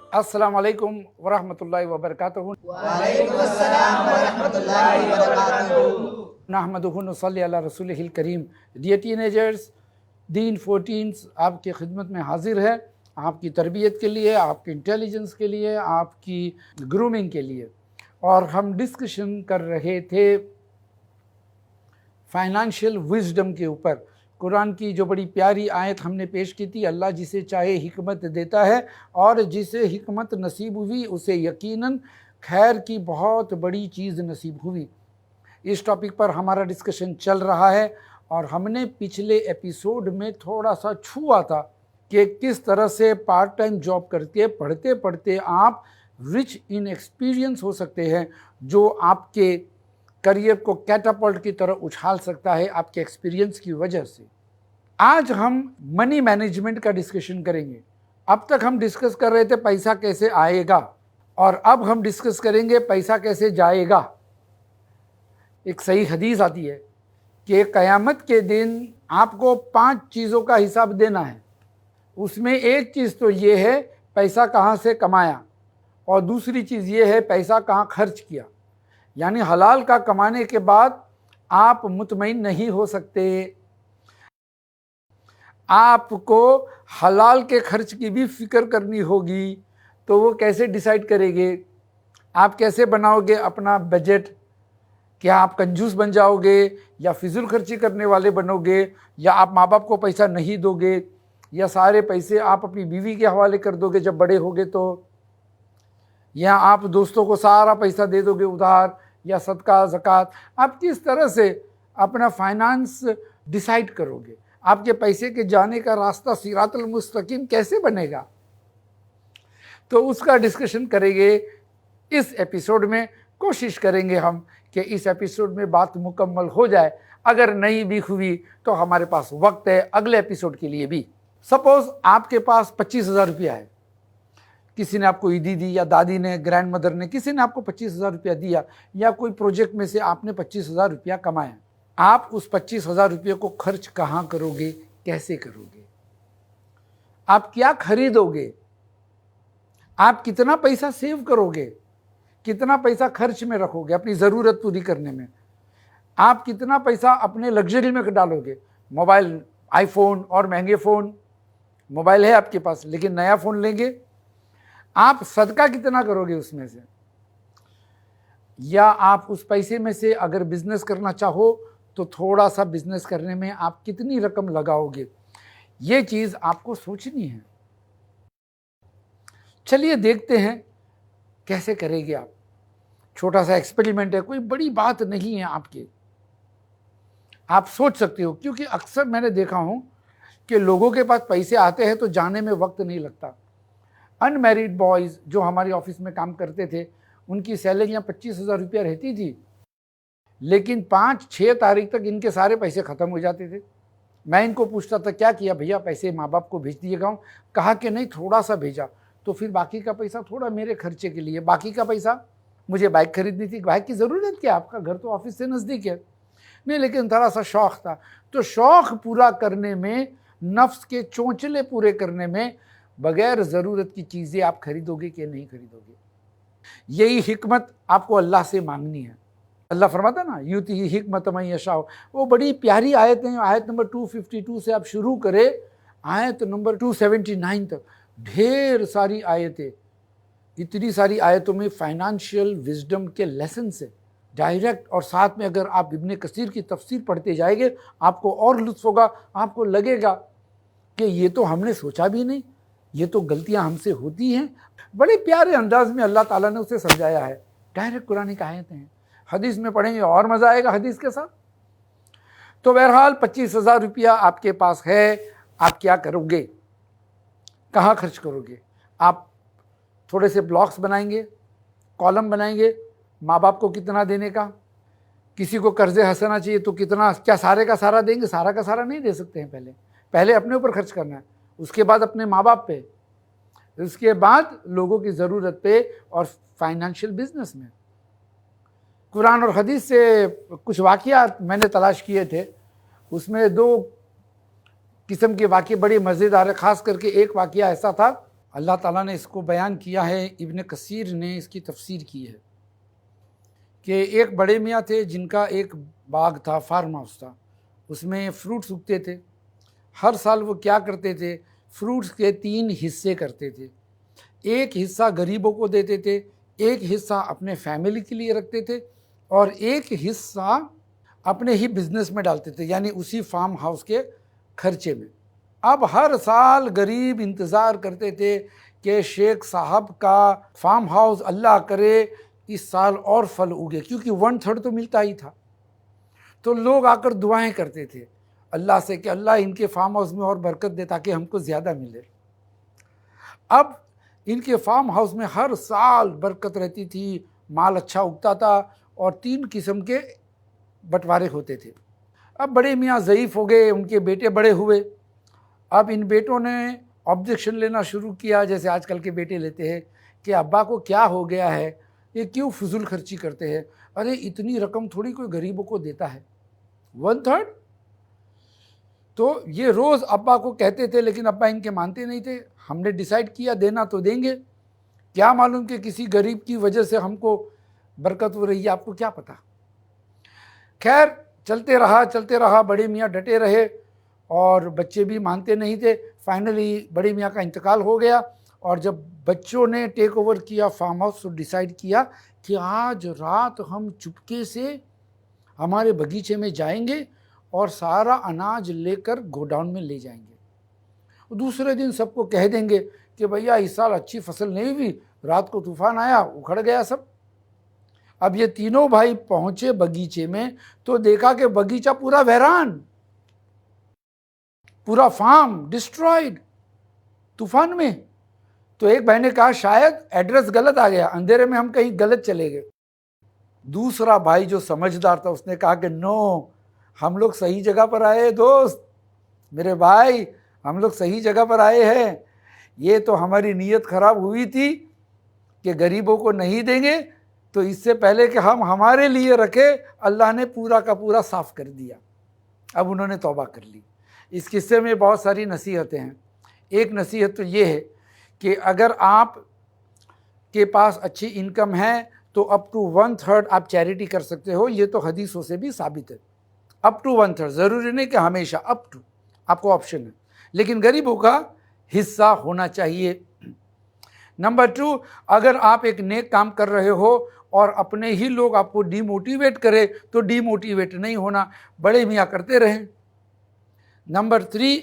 अस्सलाम वालेकुम वरहमतुल्लाहि वबरकातुहू। वालेकुम अस्सलाम वरहमतुल्लाहि वबरकातुहू। नहमदुहु व नसल्ली अला रसूलिहिल करीम। डियर टीनेजर्स, दीन 14 आपकी खिदमत में हाजिर है, आपकी तरबियत के लिए, आपके इंटेलिजेंस के लिए, आपकी ग्रूमिंग के लिए। और हम डिस्कशन कर रहे थे फाइनेंशियल विजडम के ऊपर। कुरान की जो बड़ी प्यारी आयत हमने पेश की थी, अल्लाह जिसे चाहे हिकमत देता है और जिसे हिकमत नसीब हुई उसे यकीनन खैर की बहुत बड़ी चीज़ नसीब हुई। इस टॉपिक पर हमारा डिस्कशन चल रहा है और हमने पिछले एपिसोड में थोड़ा सा छुआ था कि किस तरह से पार्ट टाइम जॉब करके पढ़ते पढ़ते आप रिच इन एक्सपीरियंस हो सकते हैं, जो आपके करियर को कैटापल्ट की तरह उछाल सकता है आपके एक्सपीरियंस की वजह से। आज हम मनी मैनेजमेंट का डिस्कशन करेंगे। अब तक हम डिस्कस कर रहे थे पैसा कैसे आएगा और अब हम डिस्कस करेंगे पैसा कैसे जाएगा। एक सही हदीस आती है कि क़यामत के दिन आपको 5 चीज़ों का हिसाब देना है। उसमें एक चीज़ तो ये है पैसा कहाँ से कमाया, और दूसरी चीज़ ये है पैसा कहाँ खर्च किया। यानी हलाल का कमाने के बाद आप मुतमईन नहीं हो सकते। आपको हलाल के खर्च की भी फिक्र करनी होगी। तो वो कैसे डिसाइड करेंगे? आप कैसे बनाओगे अपना बजट? क्या आप कंजूस बन जाओगे या फिजूल खर्ची करने वाले बनोगे, या आप माँ बाप को पैसा नहीं दोगे, या सारे पैसे आप अपनी बीवी के हवाले कर दोगे जब बड़े होगे तो, या आप दोस्तों को सारा पैसा दे दोगे उधार या सदका ज़कात। आप किस तरह से अपना फाइनेंस डिसाइड करोगे? आपके पैसे के जाने का रास्ता सिरातुल मुस्तकीम कैसे बनेगा? तो उसका डिस्कशन करेंगे इस एपिसोड में। कोशिश करेंगे हम कि इस एपिसोड में बात मुकम्मल हो जाए। अगर नहीं भी हुई तो हमारे पास वक्त है अगले एपिसोड के लिए भी। सपोज आपके पास 25,000 रुपया है, किसी ने आपको ईदी दी, या दादी ने, ग्रैंड मदर ने, किसी ने आपको 25,000 रुपया दिया, या कोई प्रोजेक्ट में से आपने 25,000 रुपया कमाया। आप उस 25,000 रुपये को खर्च कहाँ करोगे, कैसे करोगे? आप क्या खरीदोगे? आप कितना पैसा सेव करोगे? कितना पैसा खर्च में रखोगे अपनी ज़रूरत पूरी करने में? आप कितना पैसा अपने लग्जरी में डालोगे? मोबाइल, आईफोन और महंगे फ़ोन, मोबाइल है आपके पास लेकिन नया फ़ोन लेंगे। आप सदका कितना करोगे उसमें से? या आप उस पैसे में से अगर बिजनेस करना चाहो तो थोड़ा सा बिजनेस करने में आप कितनी रकम लगाओगे? ये चीज़ आपको सोचनी है। चलिए देखते हैं कैसे करेंगे आप। छोटा सा एक्सपेरिमेंट है, कोई बड़ी बात नहीं है आपके। आप सोच सकते हो, क्योंकि अक्सर मैंने देखा हूँ कि लोगों के पास पैसे आते हैं तो जाने में वक्त नहीं लगता। अनमैरिड बॉयज़ जो हमारी ऑफिस में काम करते थे, उनकी सैलरियाँ 25,000 रुपया रहती थी, लेकिन 5-6 तारीख तक इनके सारे पैसे ख़त्म हो जाते थे। मैं इनको पूछता था क्या किया भैया, पैसे माँ बाप को भेज दिएगा? कहा कि नहीं, थोड़ा सा भेजा। तो फिर बाकी का पैसा थोड़ा मेरे खर्चे के लिए, बाकी का पैसा मुझे बाइक खरीदनी थी। बाइक की ज़रूरत क्या, आपका घर तो ऑफिस से नज़दीक है। नहीं, लेकिन थोड़ा सा शौक़ था। तो शौक़ पूरा करने में, नफ्स के चोंचले पूरे करने में, बग़ैर ज़रूरत की चीज़ें आप खरीदोगे कि नहीं खरीदोगे? यही हिकमत आपको अल्लाह से मांगनी है। अल्लाह फरमाता ना, यूती हिकमत मन यशाओ। वो बड़ी प्यारी आयतें, आयत नंबर 252 से आप शुरू करें आयत नंबर 279 तक, ढेर सारी आयतें। इतनी सारी आयतों में फाइनेंशियल विजडम के लेसन से डायरेक्ट, और साथ में अगर आप इब्ने कसीर की तफसीर पढ़ते जाएंगे आपको और लुत्फ़ होगा। आपको लगेगा कि ये तो हमने सोचा भी नहीं, ये तो गलतियां हमसे होती हैं। बड़े प्यारे अंदाज में अल्लाह ताला ने उसे समझाया है। डायरेक्ट कुरानी की आयतें हैं, हदीस में पढ़ेंगे और मज़ा आएगा हदीस के साथ। तो बहरहाल 25,000 रुपया आपके पास है, आप क्या करोगे, कहाँ खर्च करोगे? आप थोड़े से ब्लॉक्स बनाएंगे, कॉलम बनाएंगे, माँ बाप को कितना देने का, किसी को कर्ज़े हंसना चाहिए तो कितना, क्या सारे का सारा देंगे? सारा का सारा नहीं दे सकते हैं। पहले अपने ऊपर खर्च करना है, उसके बाद अपने माँ बाप पे, उसके बाद लोगों की ज़रूरत पे, और फाइनेंशियल बिजनेस में। कुरान और हदीस से कुछ वाक़यात मैंने तलाश किए थे, उसमें 2 किस्म के वाक़ये बड़े मज़ेदार है। ख़ास करके एक वाक़या ऐसा था अल्लाह ताला ने इसको बयान किया है, इब्न कसीर ने इसकी तफसीर की है कि एक बड़े मियाँ थे जिनका एक बाग था, फार्म हाउस था, उसमें फ्रूट्स उगते थे। हर साल वो क्या करते थे, फ्रूट्स के 3 हिस्से करते थे। एक हिस्सा गरीबों को देते थे, एक हिस्सा अपने फैमिली के लिए रखते थे और एक हिस्सा अपने ही बिजनेस में डालते थे, यानी उसी फार्म हाउस के खर्चे में। अब हर साल गरीब इंतज़ार करते थे कि शेख साहब का फार्म हाउस अल्लाह करे इस साल और फल उगे, क्योंकि 1/3 तो मिलता ही था। तो लोग आकर दुआएं करते थे अल्लाह से कि अल्लाह इनके फार्म हाउस में और बरकत दे ताकि हमको ज़्यादा मिले। अब इनके फार्म हाउस में हर साल बरकत रहती थी, माल अच्छा उगता था और 3 किस्म के बंटवारे होते थे। अब बड़े मियाँ ज़ईफ़ हो गए, उनके बेटे बड़े हुए। अब इन बेटों ने ऑब्जेक्शन लेना शुरू किया, जैसे आजकल के बेटे लेते हैं कि अब्बा को क्या हो गया है, ये क्यों फजूल खर्ची करते हैं, अरे इतनी रकम थोड़ी कोई गरीबों को देता है, 1/3। तो ये रोज़ अब्बा को कहते थे, लेकिन अब्बा इनके मानते नहीं थे। हमने डिसाइड किया देना तो देंगे, क्या मालूम कि किसी गरीब की वजह से हमको बरकत हो रही है, आपको क्या पता। खैर चलते रहा, बड़े मियाँ डटे रहे और बच्चे भी मानते नहीं थे। फाइनली बड़े मियाँ का इंतकाल हो गया और जब बच्चों ने टेक ओवर किया फार्म हाउस, तो डिसाइड किया कि आज रात हम चुपके से हमारे बगीचे में जाएंगे और सारा अनाज लेकर गोडाउन में ले जाएंगे। दूसरे दिन सबको कह देंगे कि भैया इस साल अच्छी फसल नहीं हुई, रात को तूफान आया, उखड़ गया सब। अब ये तीनों भाई पहुंचे बगीचे में तो देखा कि बगीचा पूरा वीरान, पूरा फार्म डिस्ट्रॉयड तूफान में। तो एक भाई ने कहा शायद एड्रेस गलत आ गया, अंधेरे में हम कहीं गलत चले गए। दूसरा भाई जो समझदार था उसने कहा कि नो, हम लोग सही जगह पर आए हैं दोस्त, मेरे भाई हम लोग सही जगह पर आए हैं। ये तो हमारी नीयत खराब हुई थी कि गरीबों को नहीं देंगे, तो इससे पहले कि हम हमारे लिए रखे, अल्लाह ने पूरा का पूरा साफ कर दिया। अब उन्होंने तौबा कर ली। इस किस्से में बहुत सारी नसीहतें हैं। एक नसीहत तो ये है कि अगर आप के पास अच्छी इनकम है तो अप टू 1/3 आप चैरिटी कर सकते हो। ये तो हदीसों से भी साबित है, अप टू 1/3, ज़रूरी नहीं कि हमेशा, अप टू आपको ऑप्शन है, लेकिन गरीबों का हिस्सा होना चाहिए। नंबर 2, अगर आप एक नेक काम कर रहे हो और अपने ही लोग आपको डीमोटिवेट करें तो डीमोटिवेट नहीं होना, बड़े मियाँ करते रहें। नंबर 3,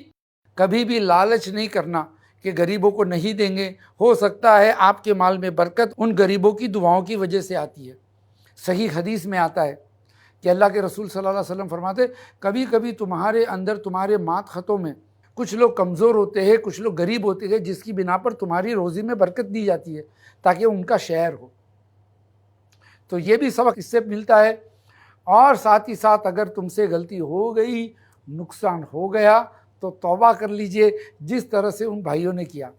कभी भी लालच नहीं करना कि गरीबों को नहीं देंगे। हो सकता है आपके माल में बरकत उन गरीबों की दुआओं की वजह से आती है। सही हदीस में आता है कि अल्लाह के रसूल सल्लल्लाहु अलैहि वसल्लम फरमाते, कभी कभी तुम्हारे अंदर, तुम्हारे मात खतों में कुछ लोग कमज़ोर होते हैं, कुछ लोग गरीब होते हैं, जिसकी बिना पर तुम्हारी रोज़ी में बरकत दी जाती है ताकि उनका शेयर हो। तो ये भी सबक इससे मिलता है। और साथ ही साथ अगर तुमसे गलती हो गई, नुकसान हो गया, तो तौबा कर लीजिए जिस तरह से उन भाइयों ने किया।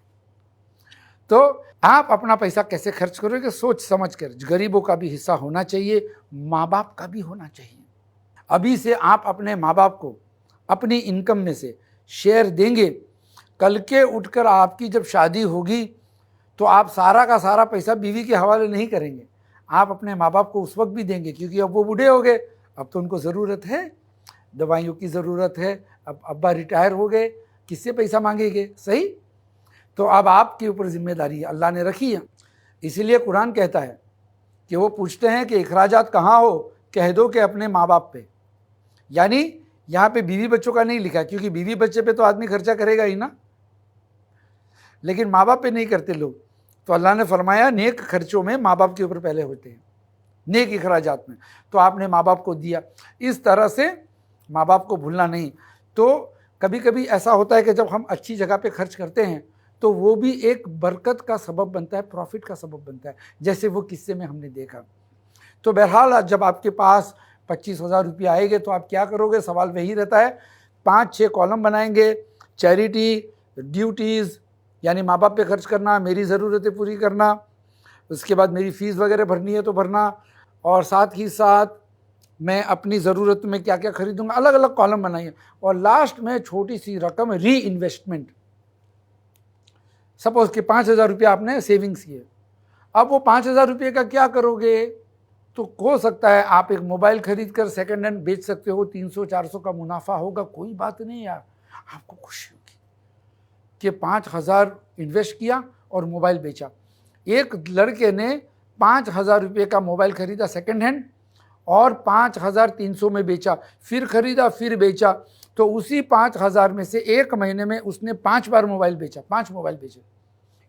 तो आप अपना पैसा कैसे खर्च करोगे, सोच समझ कर। गरीबों का भी हिस्सा होना चाहिए, माँ बाप का भी होना चाहिए। अभी से आप अपने माँ बाप को अपनी इनकम में से शेयर देंगे, कल के उठकर आपकी जब शादी होगी तो आप सारा का सारा पैसा बीवी के हवाले नहीं करेंगे, आप अपने माँ बाप को उस वक्त भी देंगे, क्योंकि अब वो बूढ़े हो गए, अब तो उनको ज़रूरत है, दवाइयों की ज़रूरत है, अब अब्बा रिटायर हो गए, किससे पैसा मांगेंगे, सही। तो अब आपके ऊपर जिम्मेदारी अल्लाह ने रखी है। इसीलिए कुरान कहता है कि वो पूछते हैं कि इखराजात कहाँ हो, कह दो कि अपने माँ बाप पे। यानी यहाँ पे बीवी बच्चों का नहीं लिखा, क्योंकि बीवी बच्चे पे तो आदमी खर्चा करेगा ही ना, लेकिन माँ बाप पे नहीं करते लोग। तो अल्लाह ने फरमाया नेक खर्चों में माँ बाप के ऊपर पहले होते हैं, नेक इखराजात में। तो आपने माँ बाप को दिया, इस तरह से माँ बाप को भूलना नहीं। तो कभी कभी ऐसा होता है कि जब हम अच्छी जगह पे खर्च करते हैं तो वो भी एक बरकत का सबब बनता है, प्रॉफिट का सबब बनता है, जैसे वो किस्से में हमने देखा। तो बहरहाल जब आपके पास 25,000 रुपये आएंगे तो आप क्या करोगे, सवाल वही रहता है। 5-6 कॉलम बनाएंगे, चैरिटी, ड्यूटीज़ यानी माँ बाप पे खर्च करना, मेरी ज़रूरतें पूरी करना, उसके बाद मेरी फ़ीस वगैरह भरनी है तो भरना, और साथ ही साथ मैं अपनी ज़रूरत में क्या क्या खरीदूंगा, अलग अलग कॉलम बनाइए। और लास्ट में छोटी सी रकम री इन्वेस्टमेंट, सपोज कि 5,000 रुपया आपने सेविंग्स किए, अब वो 5,000 रुपये का क्या करोगे? तो हो सकता है आप एक मोबाइल खरीद कर सेकेंड हैंड बेच सकते हो, 300-400 का मुनाफा होगा, कोई बात नहीं यार, आपको खुशी होगी कि 5,000 इन्वेस्ट किया और मोबाइल बेचा। एक लड़के ने 5,000 रुपये का मोबाइल खरीदा सेकेंड हैंड और 5,300 में बेचा, फिर खरीदा फिर बेचा, तो उसी 5,000 में से एक महीने में उसने 5 बार मोबाइल बेचा, 5 मोबाइल बेचे,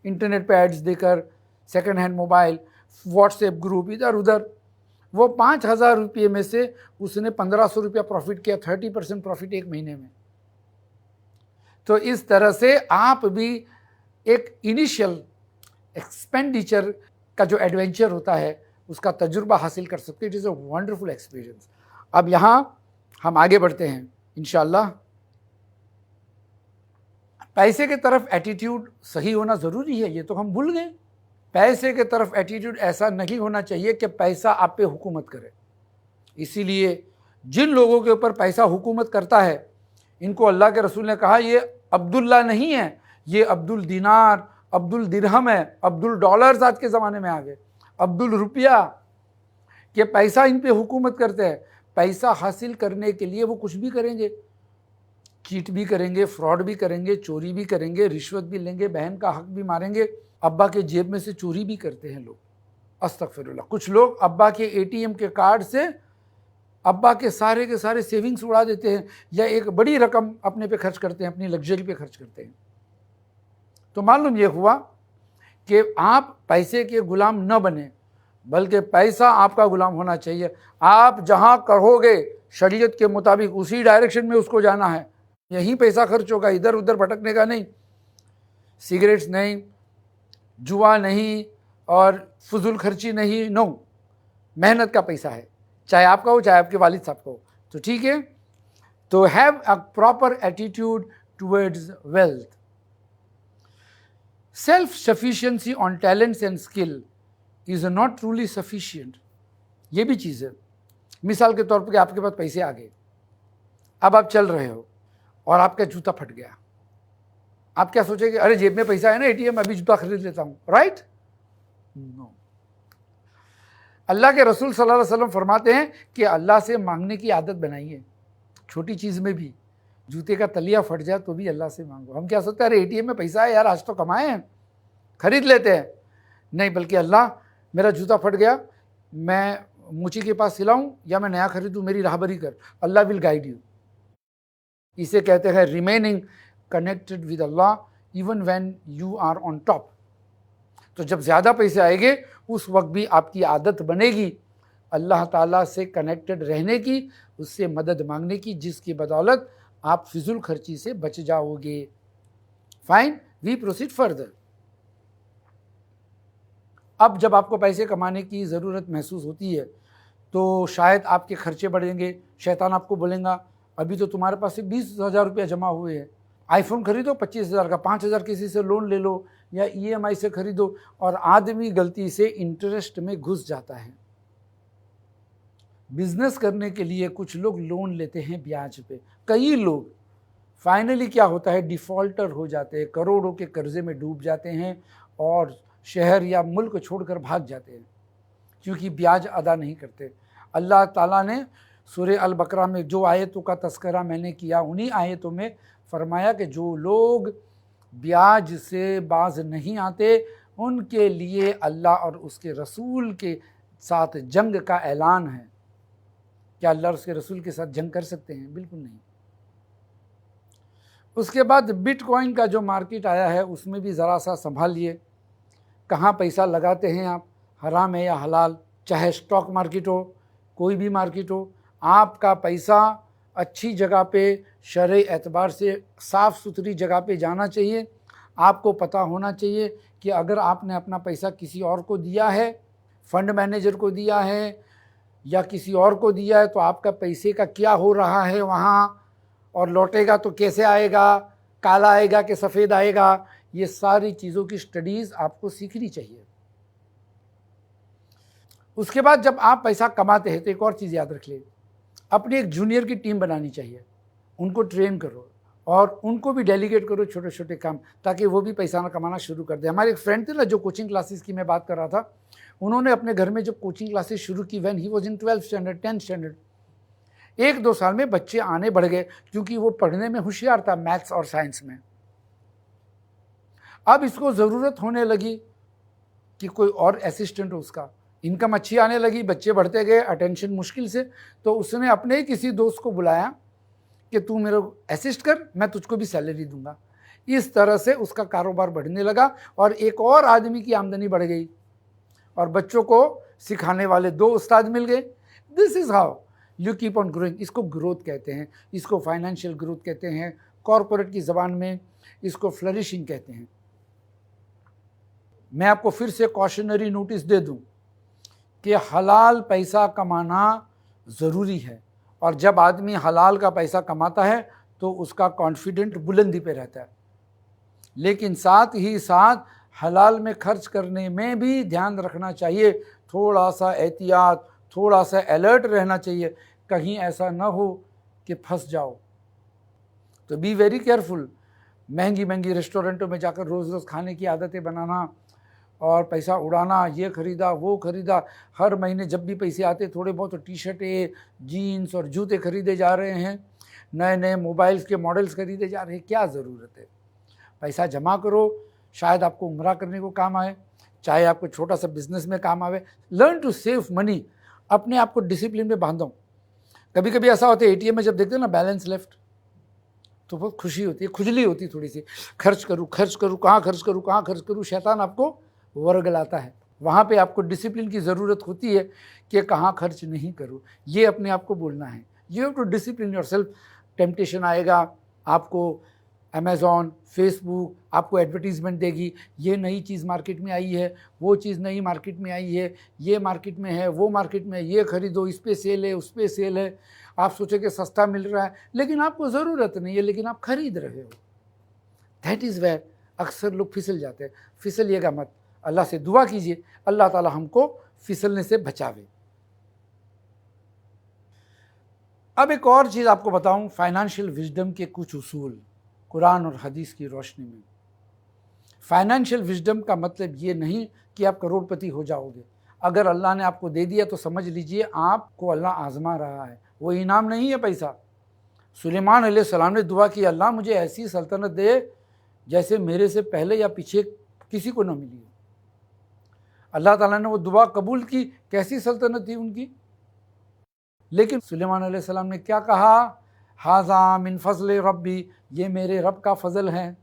इंटरनेट पे एड्स देकर, second hand mobile, WhatsApp group, इधर उधर। वो 5,000 रुपये में से उसने 1,500 रुपया प्रॉफिट किया, 30% प्रॉफिट एक महीने में। तो इस तरह से आप भी एक इनिशियल एक्सपेंडिचर का जो एडवेंचर होता है उसका तजुर्बा हासिल कर सकते हैं। It is a wonderful experience. अब यहाँ हम आगे बढ़ते हैं इंशाल्लाह। पैसे के तरफ एटीट्यूड सही होना ज़रूरी है, ये तो हम भूल गए। पैसे के तरफ एटीट्यूड ऐसा नहीं होना चाहिए कि पैसा आप पे हुकूमत करे। इसीलिए जिन लोगों के ऊपर पैसा हुकूमत करता है, इनको अल्लाह के रसूल ने कहा ये अब्दुल्ला नहीं है, ये अब्दुल दिनार, अब्दुल दिरहम है, अब्दुल डॉलर्स आज के ज़माने में आ गए, अब्दुल रुपया, कि पैसा इन पे हुकूमत करते हैं। पैसा हासिल करने के लिए वो कुछ भी करेंगे, चीट भी करेंगे, फ्रॉड भी करेंगे, चोरी भी करेंगे, रिश्वत भी लेंगे, बहन का हक भी मारेंगे, अब्बा के जेब में से चोरी भी करते हैं लोग, अस्तगफिरुल्लाह। कुछ लोग अब्बा के एटीएम के कार्ड से अब्बा के सारे सेविंग्स उड़ा देते हैं, या एक बड़ी रकम अपने पे खर्च करते हैं, अपनी लग्जरी पे खर्च करते हैं। तो मालूम ये हुआ कि आप पैसे के गुलाम न बने, बल्कि पैसा आपका गुलाम होना चाहिए। आप जहाँ कहोगे शरीयत के मुताबिक उसी डायरेक्शन में उसको जाना है, यहीं पैसा खर्च होगा, इधर उधर भटकने का नहीं। सिगरेट्स नहीं, जुआ नहीं और फजूल खर्ची नहीं, नो। मेहनत का पैसा है, चाहे आपका हो चाहे आपके वालिद साहब का हो, तो ठीक है। तो have a proper attitude towards wealth. Self sufficiency on talents and skill is not truly sufficient. ये भी चीज़ है। मिसाल के तौर पर आपके पास पैसे आ गए, अब आप चल रहे हो और आपका जूता फट गया, आप क्या सोचेंगे? अरे जेब में पैसा है ना, एटीएम, अभी जूता खरीद लेता हूँ, राइट? नो। अल्लाह के रसूल सल्लल्लाहु अलैहि वसल्लम फरमाते हैं कि अल्लाह से मांगने की आदत बनाइए, छोटी चीज़ में भी। जूते का तलिया फट जाए तो भी अल्लाह से मांगो। हम क्या सोचते हैं, अरे एटीएम में पैसा है यार, आज तो कमाए हैं, खरीद लेते हैं। नहीं, बल्कि अल्लाह, मेरा जूता फट गया, मैं मुची के पास सिलाऊं या मैं नया खरीदूं, मेरी राहबरी कर, अल्लाह विल गाइड यू। इसे कहते हैं remaining connected with Allah even when you are on top. तो जब ज़्यादा पैसे आएंगे उस वक्त भी आपकी आदत बनेगी अल्लाह ताला से कनेक्टेड रहने की, उससे मदद मांगने की, जिसकी बदौलत आप फिजूल खर्ची से बच जाओगे। Fine, we proceed further. अब जब आपको पैसे कमाने की ज़रूरत महसूस होती है तो शायद आपके खर्चे बढ़ेंगे। शैतान आपको बोलेगा अभी तो तुम्हारे पास से 20,000 रुपया जमा हुए हैं, आईफोन खरीदो 25,000 का, 5,000 किसी से लोन ले लो या ईएमआई से खरीदो। और आदमी गलती से इंटरेस्ट में घुस जाता है। बिजनेस करने के लिए कुछ लोग लोन लेते हैं ब्याज पे, कई लोग फाइनली क्या होता है, डिफ़ॉल्टर हो जाते हैं, करोड़ों के कर्जे में डूब जाते हैं और शहर या मुल्क छोड़कर भाग जाते हैं क्योंकि ब्याज अदा नहीं करते। अल्लाह ताला ने सूरह अल बकरा में जो आयतों का तस्करा मैंने किया, उन्हीं आयतों में फरमाया कि जो लोग ब्याज से बाज नहीं आते उनके लिए अल्लाह और उसके रसूल के साथ जंग का ऐलान है। क्या अल्लाह और उसके रसूल के साथ जंग कर सकते हैं? बिल्कुल नहीं। उसके बाद बिटकॉइन का जो मार्केट आया है उसमें भी ज़रा सा संभालिए, कहाँ पैसा लगाते हैं आप, हराम है या हलाल। चाहे स्टॉक मार्केट हो, कोई भी मार्केट हो, आपका पैसा अच्छी जगह पे, शरई एतबार से साफ़ सुथरी जगह पे जाना चाहिए। आपको पता होना चाहिए कि अगर आपने अपना पैसा किसी और को दिया है, फंड मैनेजर को दिया है या किसी और को दिया है, तो आपका पैसे का क्या हो रहा है वहाँ, और लौटेगा तो कैसे आएगा, काला आएगा कि सफ़ेद आएगा, ये सारी चीज़ों की स्टडीज़ आपको सीखनी चाहिए। उसके बाद जब आप पैसा कमाते हैं तो एक और चीज़ याद रख ले, अपनी एक जूनियर की टीम बनानी चाहिए, उनको ट्रेन करो और उनको भी डेलीगेट करो छोटे छोटे काम, ताकि वो भी पैसा कमाना शुरू कर दे। हमारे एक फ्रेंड थे ना, जो कोचिंग क्लासेस की मैं बात कर रहा था, उन्होंने अपने घर में जब कोचिंग क्लासेस शुरू की, when he was in 12th standard 10th standard, 1-2 साल में बच्चे आने बढ़ गए, क्योंकि वो पढ़ने में होशियार था, मैथ्स और साइंस में। अब इसको ज़रूरत होने लगी कि कोई और असिस्टेंट हो, उसका इनकम अच्छी आने लगी, बच्चे बढ़ते गए, अटेंशन मुश्किल से, तो उसने अपने ही किसी दोस्त को बुलाया कि तू मेरे को असिस्ट कर, मैं तुझको भी सैलरी दूंगा। इस तरह से उसका कारोबार बढ़ने लगा और एक और आदमी की आमदनी बढ़ गई और बच्चों को सिखाने वाले 2 उस्ताद मिल गए। This is how you keep on growing. इसको ग्रोथ कहते हैं, इसको फाइनेंशियल ग्रोथ कहते हैं, कॉरपोरेट की ज़बान में इसको फ्लरिशिंग कहते हैं। मैं आपको फिर से कॉशनरी नोटिस दे दूं कि हलाल पैसा कमाना ज़रूरी है, और जब आदमी हलाल का पैसा कमाता है तो उसका कॉन्फिडेंट बुलंदी पे रहता है। लेकिन साथ ही साथ हलाल में खर्च करने में भी ध्यान रखना चाहिए, थोड़ा सा एहतियात, थोड़ा सा अलर्ट रहना चाहिए, कहीं ऐसा ना हो कि फंस जाओ। तो बी वेरी केयरफुल। महंगी महंगी रेस्टोरेंटों में जाकर रोज़ रोज़ खाने की आदतें बनाना और पैसा उड़ाना, ये खरीदा वो खरीदा, हर महीने जब भी पैसे आते थोड़े बहुत टी शर्टें, जीन्स और जूते खरीदे जा रहे हैं, नए नए मोबाइल्स के मॉडल्स खरीदे जा रहे हैं। क्या ज़रूरत है? पैसा जमा करो, शायद आपको उम्रा करने को काम आए, चाहे आपको छोटा सा बिजनेस में काम आवे। लर्न टू सेव मनी, अपने आप को डिसिप्लिन में बांधो। कभी कभी ऐसा होता है, एटीएम में जब देखते हैं ना बैलेंस लेफ्ट, तो बहुत खुशी होती है, खुजली होती है थोड़ी सी, खर्च करूँ कहाँ खर्च करूँ, शैतान आपको वर्गलाता है। वहाँ पे आपको डिसिप्लिन की ज़रूरत होती है कि कहाँ खर्च नहीं करूँ, ये अपने आप को बोलना है। You have to discipline yourself. Temptation आएगा, आपको अमेज़ॉन, फेसबुक आपको एडवर्टीज़मेंट देगी, ये नई चीज़ मार्केट में आई है, वो चीज़ नई मार्केट में आई है, ये मार्केट में है, वो मार्केट में है, ये खरीदो, इस पे सेल है, उस पे सेल है। आप सोचे कि सस्ता मिल रहा है, लेकिन आपको ज़रूरत नहीं है, लेकिन आप खरीद रहे हो। दैट इज़ वेयर अक्सर लोग फिसल जाते हैं। फिसलिएगा मत, अल्लाह से दुआ कीजिए, अल्लाह ताला हमको फिसलने से बचावे। अब एक और चीज़ आपको बताऊं, फाइनेंशियल विजडम के कुछ उसूल कुरान और हदीस की रोशनी में। फाइनेंशियल विजडम का मतलब ये नहीं कि आप करोड़पति हो जाओगे। अगर अल्लाह ने आपको दे दिया तो समझ लीजिए आपको अल्लाह आजमा रहा है, वो इनाम नहीं है पैसा। सुलेमान अलैहिस्सलाम ने दुआ की, अल्लाह मुझे ऐसी सल्तनत दे जैसे मेरे से पहले या पीछे किसी को न मिली। अल्लाह ताला ने वो दुआ कबूल की। कैसी सल्तनत थी उनकी, लेकिन सुलेमान अलैहिस्सलाम ने क्या कहा, हाज़ा मिन फज़ल रब्बी, ये मेरे रब का फ़ज़ल है।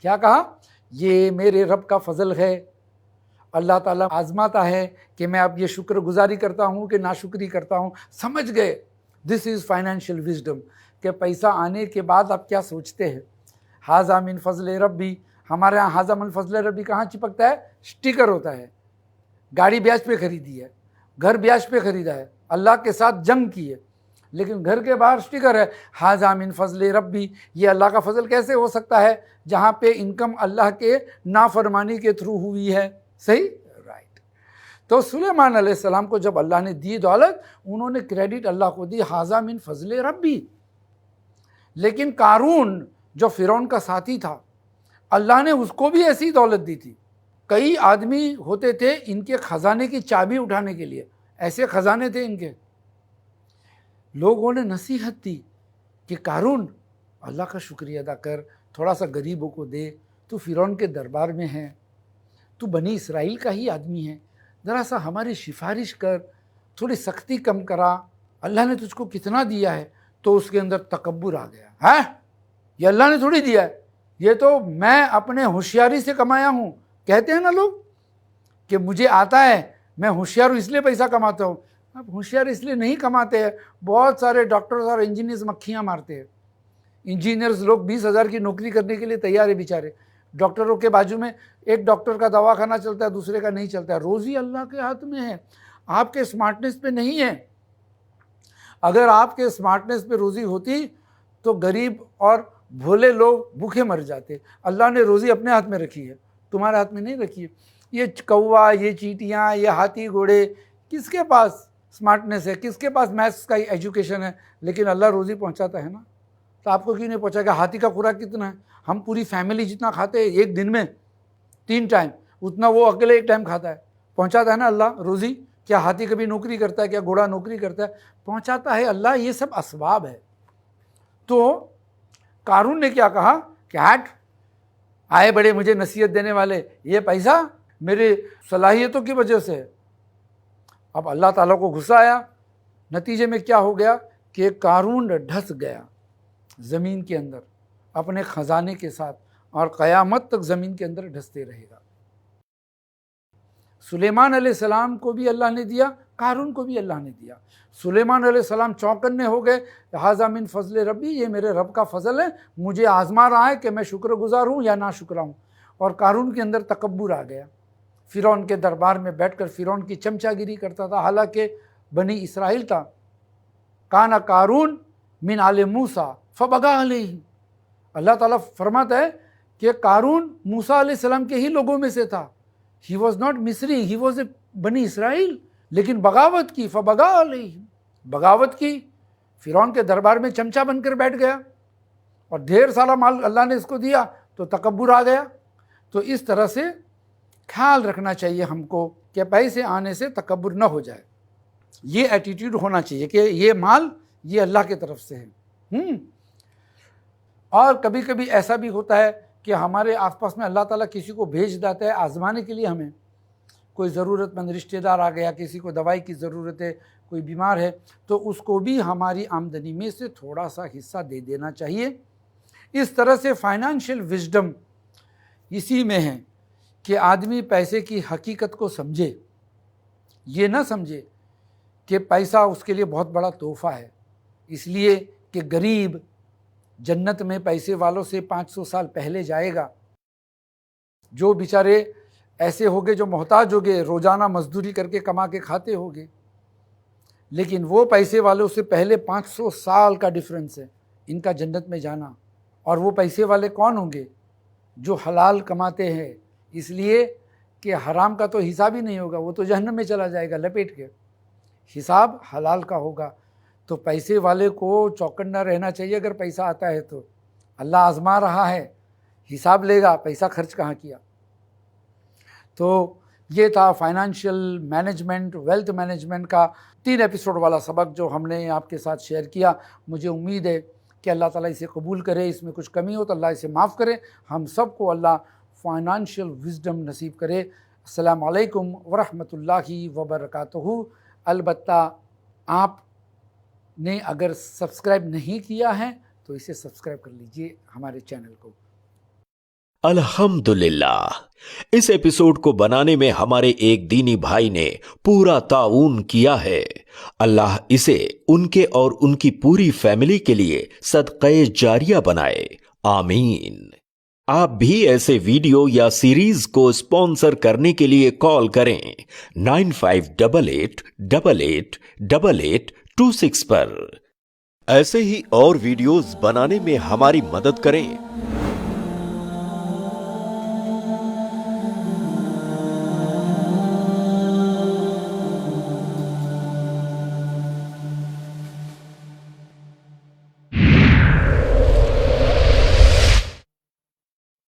क्या कहा? ये मेरे रब का फ़ज़ल है। अल्लाह ताला आज़माता है कि मैं अब ये शुक्रगुजारी करता हूँ कि नाशुक्री करता हूँ। समझ गए, दिस इज़ फाइनेंशियल विजडम, कि पैसा आने के बाद आप क्या सोचते हैं। हाज़ा मिन फज़ल रब्बी, हमारे यहाँ हाज़ा मिन फज़ल रब्बी कहाँ चिपकता है? स्टिकर होता है। गाड़ी ब्याज पे खरीदी है, घर ब्याज पे खरीदा है, अल्लाह के साथ जंग की है, लेकिन घर के बाहर स्टिकर है हाज़ा मिन फज़ल रब्बी। ये अल्लाह का फजल कैसे हो सकता है जहाँ पे इनकम अल्लाह के नाफरमानी के थ्रू हुई है? सही, राइट। तो सुलेमान अलैहिस्सलाम को जब अल्लाह ने दी दौलत, उन्होंने क्रेडिट अल्लाह को दी, हाज़ा मिन फज़ल रब्बी। लेकिन कारून जो फिरौन का साथी था, अल्लाह ने उसको भी ऐसी दौलत दी थी। कई आदमी होते थे इनके खजाने की चाबी उठाने के लिए, ऐसे खजाने थे इनके। लोगों ने नसीहत दी कि कारून अल्लाह का शुक्रिया अदा कर, थोड़ा सा गरीबों को दे, तू फिरौन के दरबार में है, तू बनी इसराइल का ही आदमी है, ज़रा सा हमारी सिफारिश कर, थोड़ी सख्ती कम करा, अल्लाह ने तुझको कितना दिया है। तो उसके अंदर तकब्बुर आ गया, है ये अल्लाह ने थोड़ी दिया है, ये तो मैं अपने होशियारी से कमाया हूँ। कहते हैं ना लोग कि मुझे आता है, मैं होशियार हूँ इसलिए पैसा कमाता हूँ। अब होशियार इसलिए नहीं कमाते हैं, बहुत सारे डॉक्टर्स और इंजीनियर्स मक्खियाँ मारते हैं। इंजीनियर्स लोग 20,000 की नौकरी करने के लिए तैयार है बेचारे। डॉक्टरों के बाजू में एक डॉक्टर का दवाखाना चलता है, दूसरे का नहीं चलता है। रोज़ी अल्लाह के हाथ में है, आपके स्मार्टनेस पे नहीं है। अगर आपके स्मार्टनेस पे रोज़ी होती तो गरीब और भोले लोग भूखे मर जाते। अल्लाह ने रोज़ी अपने हाथ में रखी है, तुम्हारे हाथ में नहीं रखी है। ये कौवा, ये चींटियाँ, ये हाथी घोड़े, किसके पास स्मार्टनेस है, किसके पास मैथ्स का एजुकेशन है, लेकिन अल्लाह रोज़ी पहुंचाता है ना। तो आपको क्यों नहीं पहुँचाएगा? हाथी का खुराक कितना है? हम पूरी फैमिली जितना खाते हैं एक दिन में 3 टाइम, उतना वो अकेले 1 टाइम खाता है। पहुँचाता है ना अल्लाह रोज़ी? क्या हाथी कभी नौकरी करता है? क्या घोड़ा नौकरी करता है? पहुँचाता है अल्लाह। ये सब असबाब है। तो कारून ने क्या कहा कि हट, आए बड़े मुझे नसीहत देने वाले, ये पैसा मेरे सलाहियतों की वजह से। अब अल्लाह ताला को गुस्सा आया। नतीजे में क्या हो गया कि कारून ढस गया ज़मीन के अंदर अपने ख़जाने के साथ, और क़यामत तक ज़मीन के अंदर ढसते रहेगा। सुलेमान अलैहिस्सलाम को भी अल्लाह ने दिया, कारून को भी अल्लाह ने दिया। सुलेमान अलैहिस्सलाम चौकन्ने हो गए, हाज़ा मिन फ़ज़्ल रब्बी, ये मेरे रब का फ़ज़ल है, मुझे आज़मा रहा है कि मैं शुक्रगुज़ार हूँ या ना शुक्र हूँ। और कारून के अंदर तकब्बुर आ गया। फ़िरौन के दरबार में बैठकर फ़िरौन की चमचागिरी करता था, हालांकि बनी इसराइल था। काना कारून मिन आले मूसा फ़बगा अलैहि। अल्लाह ताला फरमाता है कि कारून मूसा अलैहिस्सलाम के ही लोगों में से था। ही वॉज नॉट मिस्री, ही वॉज ए बनी इसराइल, लेकिन बगावत की, फ़बगा अलैहि, बगावत की, फ़िरौन के दरबार में चमचा बनकर बैठ गया और ढेर सारा माल अल्लाह ने इसको दिया तो तकब्बुर आ गया। तो इस तरह से ख्याल रखना चाहिए हमको कि पैसे आने से तकब्बुर न हो जाए। ये एटीट्यूड होना चाहिए कि ये माल ये अल्लाह की तरफ से है। और कभी कभी ऐसा भी होता है कि हमारे आसपास में अल्लाह ताला किसी को भेज देता है आजमाने के लिए हमें। कोई ज़रूरतमंद रिश्तेदार आ गया, किसी को दवाई की ज़रूरत है, कोई बीमार है, तो उसको भी हमारी आमदनी में से थोड़ा सा हिस्सा दे देना चाहिए। इस तरह से फाइनेंशियल विजडम इसी में है कि आदमी पैसे की हकीकत को समझे। ये ना समझे कि पैसा उसके लिए बहुत बड़ा तोहफ़ा है, इसलिए कि गरीब जन्नत में पैसे वालों से 500 साल पहले जाएगा। जो बेचारे ऐसे होंगे जो मोहताज होंगे, रोज़ाना मजदूरी करके कमा के खाते होंगे, लेकिन वो पैसे वालों से पहले 500 साल का डिफरेंस है इनका जन्नत में जाना। और वो पैसे वाले कौन होंगे? जो हलाल कमाते हैं, इसलिए कि हराम का तो हिसाब ही नहीं होगा, वो तो जहन्नम में चला जाएगा लपेट के। हिसाब हलाल का होगा। तो पैसे वाले को चौकन्ना रहना चाहिए। अगर पैसा आता है तो अल्लाह आजमा रहा है, हिसाब लेगा, पैसा खर्च कहाँ किया। तो ये था फाइनेंशियल मैनेजमेंट, वेल्थ मैनेजमेंट का 3 एपिसोड वाला सबक जो हमने आपके साथ शेयर किया। मुझे उम्मीद है कि अल्लाह ताला इसे कबूल करे। इसमें कुछ कमी हो तो अल्लाह इसे माफ़ करे। हम सबको अल्लाह फाइनेंशियल विजडम नसीब करे। अस्सलामु अलैकुम वरहमतुल्लाहि वबरकातुहू। अलबत्ता आपने अगर सब्सक्राइब नहीं किया है तो इसे सब्सक्राइब कर लीजिए हमारे चैनल को। अल्हम्दुलिल्लाह, इस एपिसोड को बनाने में हमारे एक दीनी भाई ने पूरा ताउन किया है। अल्लाह इसे उनके और उनकी पूरी फैमिली के लिए सदक़े जारिया बनाए, आमीन। आप भी ऐसे वीडियो या सीरीज को स्पॉन्सर करने के लिए कॉल करें 9588888826 पर। ऐसे ही और वीडियोस बनाने में हमारी मदद करें।